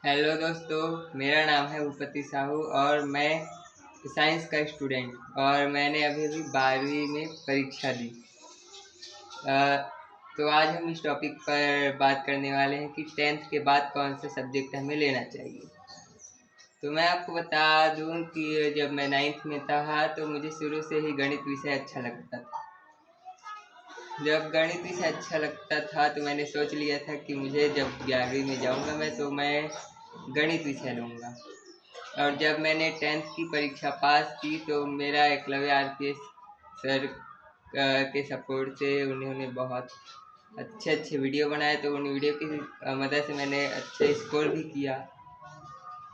Hello दोस्तों, मेरा नाम है भूपति साहू और मैं साइंस का स्टूडेंट और मैंने अभी अभी 12वीं में परीक्षा दी। तो आज हम इस टॉपिक पर बात करने वाले हैं कि 10th के बाद कौन सा सब्जेक्ट हमें लेना चाहिए। तो मैं आपको बता दूं कि जब मैं 9th में था तो मुझे शुरू से ही गणित विषय अच्छा लगता था। जब गणित विषय अच्छा लगता था तो मैंने सोच लिया था कि मुझे जब 11वीं में जाऊंगा मैं गणित विषय लूँगा। और जब मैंने 10th की परीक्षा पास की तो मेरा एकलव्य RPS सर के सपोर्ट से उन्होंने बहुत अच्छे वीडियो बनाए, तो उन वीडियो की मदद से मैंने अच्छा स्कोर भी किया।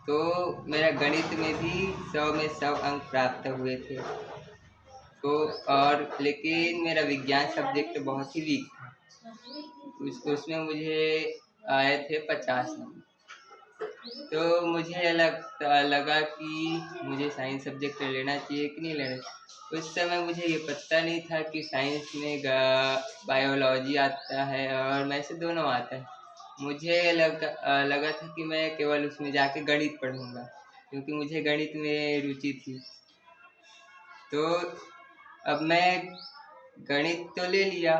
तो मेरा गणित में भी 100 में 100 अंक प्राप्त हुए थे। तो और लेकिन मेरा विज्ञान सब्जेक्ट बहुत ही वीक था। उसमें मुझे आए थे 50 नंबर। तो मुझे लगा कि मुझे साइंस सब्जेक्ट लेना चाहिए कि नहीं लेना चाहिए। उस समय मुझे ये पता नहीं था कि साइंस में बायोलॉजी आता है और मैं से दोनों आता है। मुझे लगा था कि मैं केवल उसमें जाके गणित पढ़ूंगा, क्योंकि मुझे गणित में रुचि थी। तो अब मैं गणित तो ले लिया।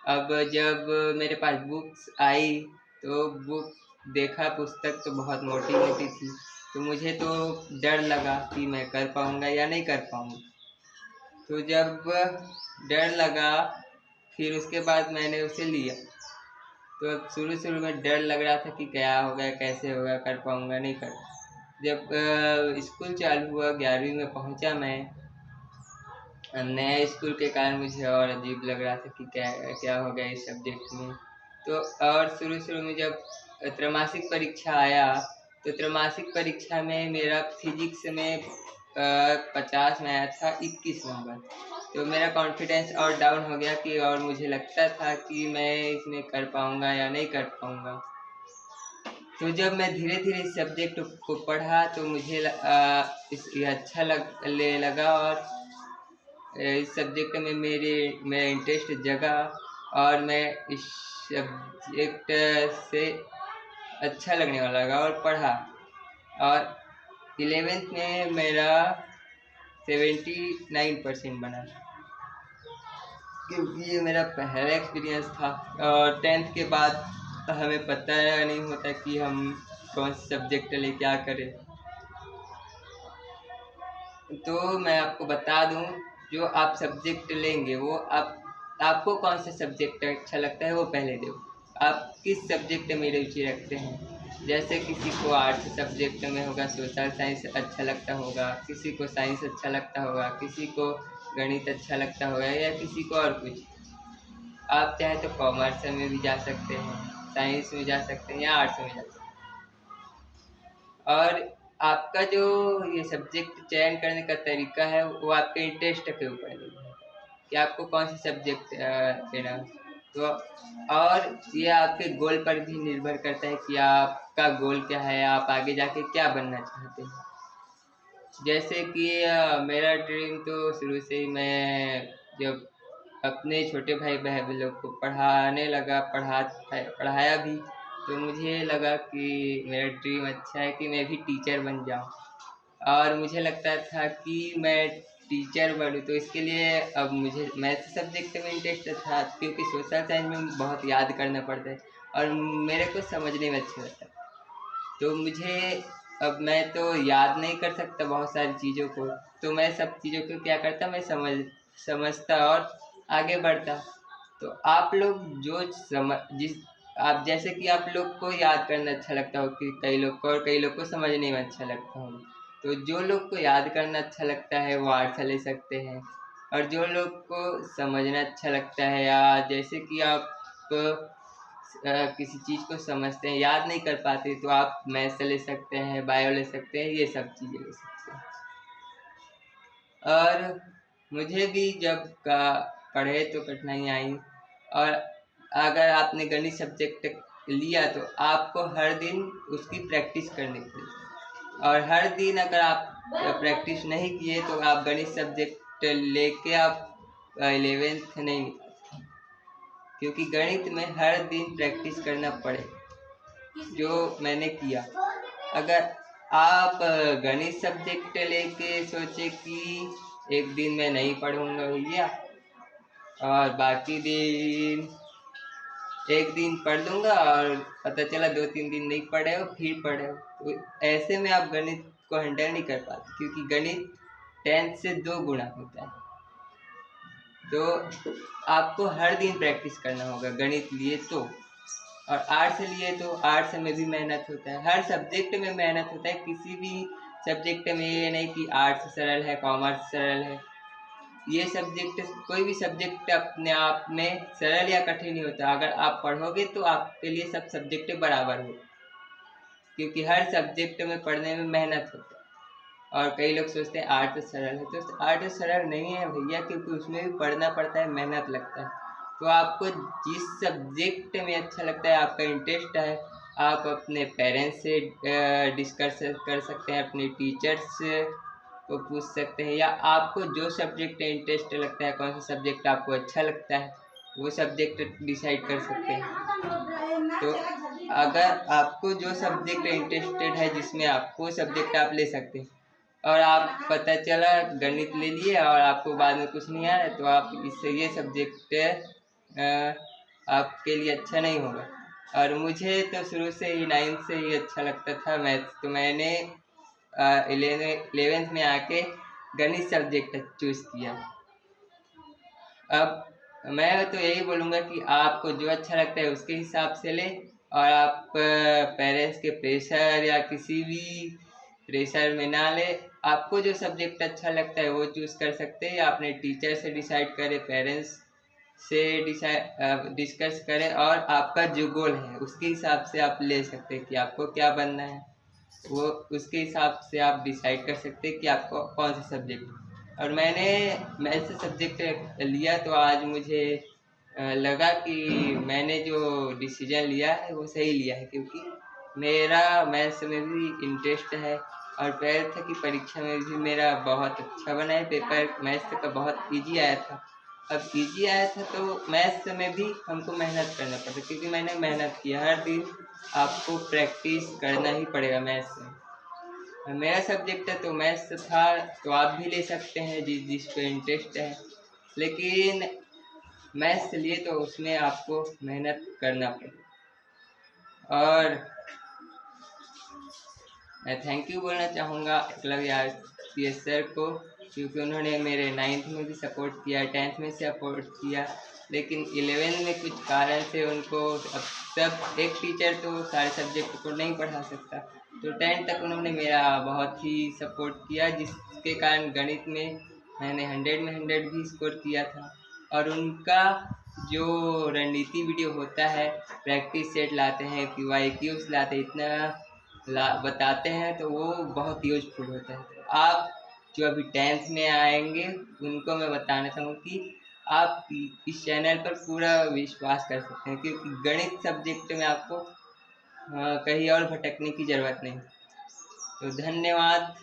अब जब मेरे पास बुक्स आई तो बुक देखा, पुस्तक तो बहुत मोटी मोटी थी, तो मुझे तो डर लगा कि मैं कर पाऊँगा या नहीं कर पाऊँगा। तो जब डर लगा फिर उसके बाद मैंने उसे लिया। तो अब शुरू में डर लग रहा था कि क्या होगा, कैसे होगा, कर पाऊँगा नहीं कर। जब स्कूल चालू हुआ, 11वीं में पहुँचा मैं, नया स्कूल के कारण मुझे और अजीब लग रहा था कि क्या क्या हो गया इस सब्जेक्ट में। तो और शुरू में जब त्रैमासिक परीक्षा आया तो त्रैमासिक परीक्षा में मेरा फिजिक्स में 50 में आया था 21 नंबर। तो मेरा कॉन्फिडेंस और डाउन हो गया कि और मुझे लगता था कि मैं इसमें कर पाऊँगा या नहीं कर पाऊँगा। तो जब मैं धीरे धीरे इस सब्जेक्ट को पढ़ा तो मुझे ये अच्छा लगा और इस सब्जेक्ट में मेरा इंटरेस्ट जगा और मैं इस सब्जेक्ट से अच्छा लगने वाला लगा और पढ़ा। और 11th में मेरा 79% बना, क्योंकि ये मेरा पहला एक्सपीरियंस था। और 10th के बाद हमें पता नहीं होता कि हम कौन सा सब्जेक्ट ले क्या करें। तो मैं आपको बता दूं, जो आप सब्जेक्ट लेंगे वो आपको कौन सा सब्जेक्ट अच्छा लगता है वो पहले दो। आप किस सब्जेक्ट में रुचि रखते हैं। जैसे किसी को आर्ट्स सब्जेक्ट में होगा, सोशल साइंस अच्छा लगता होगा, किसी को साइंस अच्छा लगता होगा, किसी को गणित अच्छा लगता होगा या किसी को और कुछ। आप चाहे तो कॉमर्स में भी जा सकते हैं, साइंस में जा सकते हैं या आर्ट्स में जा सकते हैं। और आपका जो ये सब्जेक्ट चयन करने का तरीका है वो आपके इंटरेस्ट के ऊपर निर्भर है कि आपको कौन सा सब्जेक्ट लेना। तो और ये आपके गोल पर भी निर्भर करता है कि आपका गोल क्या है, आप आगे जाके क्या बनना चाहते हैं। जैसे कि मेरा ड्रीम तो शुरू से ही, मैं जब अपने छोटे भाई बहन लोग को पढ़ाने लगा, पढ़ाया भी, तो मुझे लगा कि मेरा ड्रीम अच्छा है कि मैं भी टीचर बन जाऊं। और मुझे लगता था कि मैं टीचर बनूं तो इसके लिए अब मुझे मैथ सब्जेक्ट में इंटरेस्ट था, क्योंकि सोशल साइंस में बहुत याद करना पड़ता है और मेरे को समझने में अच्छा लगता है। तो मुझे अब मैं तो याद नहीं कर सकता बहुत सारी चीज़ों को, तो मैं सब चीज़ों को क्या करता, मैं समझता और आगे बढ़ता। तो आप लोग जिस आप जैसे कि आप लोग को याद करना अच्छा लगता हो कि कई लोग को, और कई लोग को समझने में अच्छा लगता हो। तो जो लोग को याद करना अच्छा लगता है वो आर्ट्स ले सकते हैं, और जो लोग को समझना अच्छा लगता है या जैसे कि आप किसी चीज़ को समझते हैं, याद नहीं कर पाते, तो आप मैथ्स ले सकते हैं, बायो ले सकते हैं, ये सब चीज़ें ले सकते हैं। और मुझे भी जब पढ़े तो कठिनाई आई। और अगर आपने गणित सब्जेक्ट लिया तो आपको हर दिन उसकी प्रैक्टिस करनी पड़ेगी, और हर दिन अगर आप प्रैक्टिस नहीं किए तो आप गणित सब्जेक्ट लेके आप 11th नहीं निकाल सकते, क्योंकि गणित में हर दिन प्रैक्टिस करना पड़े, जो मैंने किया। अगर आप गणित सब्जेक्ट लेके सोचे कि एक दिन मैं नहीं पढ़ूंगा भैया और बाकी दिन एक दिन पढ़ लूँगा और पता चला 2-3 दिन नहीं पढ़े हो फिर पढ़े हो, तो ऐसे में आप गणित को हैंडल नहीं कर पाते, क्योंकि गणित 10 से 2 गुना होता है। तो आपको हर दिन प्रैक्टिस करना होगा गणित लिए तो। और आर्ट्स लिए तो आर्ट्स में भी मेहनत होता है, हर सब्जेक्ट में मेहनत होता है। किसी भी सब्जेक्ट में ये नहीं कि आर्ट्स सरल है, कॉमर्स सरल है। ये सब्जेक्ट, कोई भी सब्जेक्ट अपने आप में सरल या कठिन नहीं होता। अगर आप पढ़ोगे तो आपके लिए सब सब्जेक्ट बराबर हो, क्योंकि हर सब्जेक्ट में पढ़ने में मेहनत होता है। और कई लोग सोचते हैं आर्ट सरल है, तो आर्ट सरल नहीं है भैया, क्योंकि उसमें भी पढ़ना पड़ता है, मेहनत लगता है। तो आपको जिस सब्जेक्ट में अच्छा लगता है, आपका इंटरेस्ट है, आप अपने पेरेंट्स से डिस्कस कर सकते हैं, अपने टीचर्स को पूछ सकते हैं, या आपको जो सब्जेक्ट इंटरेस्ट लगता है, कौन सा सब्जेक्ट आपको अच्छा लगता है, वो सब्जेक्ट डिसाइड कर सकते हैं। तो अगर आपको जो सब्जेक्ट इंटरेस्टेड है, जिसमें आपको सब्जेक्ट आप ले सकते हैं, और आप पता चला गणित ले लिए और आपको बाद में कुछ नहीं आ रहा, तो आप इससे ये सब्जेक्ट आपके लिए अच्छा नहीं होगा। और मुझे तो शुरू से ही 9th से ही अच्छा लगता था मैथ्स, तो मैंने 11th में आके गणित सब्जेक्ट चूज़ किया। अब मैं तो यही बोलूँगा कि आपको जो अच्छा लगता है उसके हिसाब से ले, और आप पेरेंट्स के प्रेशर या किसी भी प्रेशर में ना ले। आपको जो सब्जेक्ट अच्छा लगता है वो चूज़ कर सकते हैं, या अपने टीचर से डिसाइड करें, पेरेंट्स से डिस्कस करें, और आपका जो गोल है उसके हिसाब से आप ले सकते हैं कि आपको क्या बनना है, वो उसके हिसाब से आप डिसाइड कर सकते हैं कि आपको कौन सा सब्जेक्ट। और मैंने मैथ्स से सब्जेक्ट लिया, तो आज मुझे लगा कि मैंने जो डिसीजन लिया है वो सही लिया है, क्योंकि मेरा मैथ्स में भी इंटरेस्ट है, और 12th की परीक्षा में भी मेरा बहुत अच्छा बना है। पेपर मैथ्स का बहुत ईजी आया था। अब ईजी आया था तो मैथ्स में भी हमको मेहनत करना पड़ता, क्योंकि मैंने मेहनत किया। हर दिन आपको प्रैक्टिस करना ही पड़ेगा मैथ्स में। मेरा सब्जेक्ट है तो मैथ्स था, तो आप भी ले सकते हैं जिस पे इंटरेस्ट है, लेकिन मैथ्स लिए तो उसमें आपको मेहनत करना पड़ेगा। और मैं थैंक यू बोलना चाहूँगा एकलव्य RPS सर को, क्योंकि उन्होंने मेरे 9th में भी सपोर्ट किया, 10th में सपोर्ट किया, लेकिन 11th में कुछ कारण से उनको, अब सब एक टीचर तो सारे सब्जेक्ट को नहीं पढ़ा सकता, तो 10th तक उन्होंने मेरा बहुत ही सपोर्ट किया, जिसके कारण गणित में मैंने 100 में 100 भी स्कोर किया था। और उनका जो रणनीति वीडियो होता है, प्रैक्टिस सेट लाते हैं, QIQs लाते हैं, इतना बताते हैं, तो वो बहुत यूजफुल होता है। तो आप जो अभी 10th में आएंगे उनको मैं बताना चाहूँगा कि आप इस चैनल पर पूरा विश्वास कर सकते हैं, क्योंकि गणित सब्जेक्ट में आपको कहीं और भटकने की ज़रूरत नहीं। तो धन्यवाद।